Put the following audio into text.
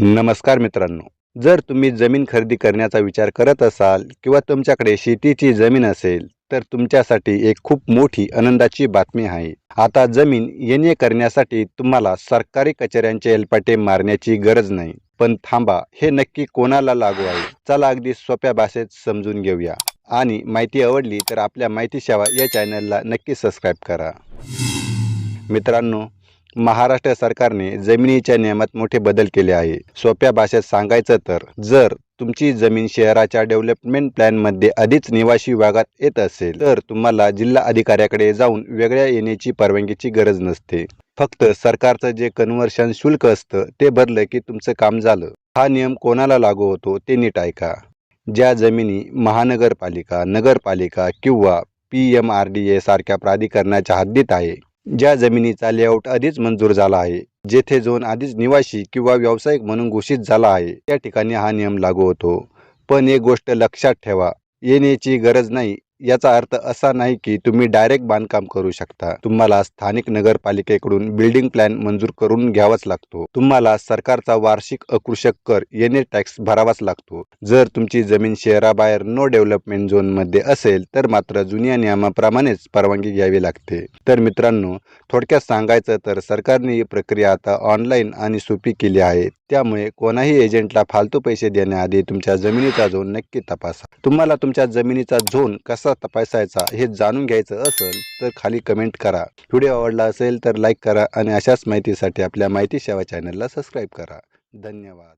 नमस्कार मित्रांनो, जर तुम्ही जमीन खरेदी करण्याचा विचार करत असाल किंवा तुमच्याकडे शेतीची जमीन असेल तर तुमच्यासाठी एक खूप मोठी आनंदाची बातमी आहे. आता जमीन येणे करण्यासाठी तुम्हाला सरकारी कचेऱ्यांचे हेलपाटे मारण्याची गरज नाही. पण थांबा, हे नक्की कोणाला लागू आहे? चला अगदी सोप्या भाषेत समजून घेऊया. आणि माहिती आवडली तर आपल्या माहिती सेवा या चॅनलला नक्की सबस्क्राईब करा. मित्रांनो, महाराष्ट्र सरकारने जमिनीच्या नियमात मोठे बदल केले आहे. सोप्या भाषेत सांगायचं तर, जर तुमची जमीन शहराच्या डेव्हलपमेंट प्लॅनमध्ये आधीच निवासी विभागात येत असेल तर तुम्हाला जिल्हा अधिकाऱ्याकडे जाऊन वेगळ्या येण्याची परवानगीची गरज नसते. फक्त सरकारचं जे कन्व्हर्शन शुल्क असतं ते भरलं की तुमचं काम झालं. हा नियम कोणाला लागू होतो ते नीट ऐका. ज्या जमिनी महानगरपालिका, नगरपालिका किंवा PMRDA सारख्या प्राधिकरणाच्या हद्दीत आहे, ज्या जमिनीचा लेआउट आधीच मंजूर झाला आहे, जेथे झोन आधीच निवासी किंवा व्यावसायिक म्हणून घोषित झाला आहे, त्या ठिकाणी हा नियम लागू होतो. पण एक गोष्ट लक्षात ठेवा, येण्याची गरज नाही याचा अर्थ असा नाही की तुम्ही डायरेक्ट बांधकाम करू शकता. तुम्हाला स्थानिक नगरपालिकेकडून बिल्डिंग प्लॅन मंजूर करून घ्यावाच लागतो. तुम्हाला सरकारचा वार्षिक अकृषक कर येणे टॅक्स भरावाच लागतो. जर तुमची जमीन शहराबाहेर नो डेव्हलपमेंट झोन मध्ये असेल तर मात्र जुन्या नियमाप्रमाणेच परवानगी घ्यावी लागते. तर मित्रांनो, थोडक्यात सांगायचं तर सरकारने ही प्रक्रिया आता ऑनलाईन आणि सोपी केली आहे. त्यामुळे कोणाही एजंटला फालतू पैसे देण्याआधी तुमच्या जमिनीचा झोन नक्की तपासा. तुम्हाला तुमच्या जमिनीचा झोन कसा तपासायचा हे जाणून घ्यायचं असेल तर खाली कमेंट करा. व्हिडिओ आवडला असेल तर लाईक करा आणि अशाच माहितीसाठी आपल्या माहिती सेवा चॅनलला सबस्क्राईब करा. धन्यवाद.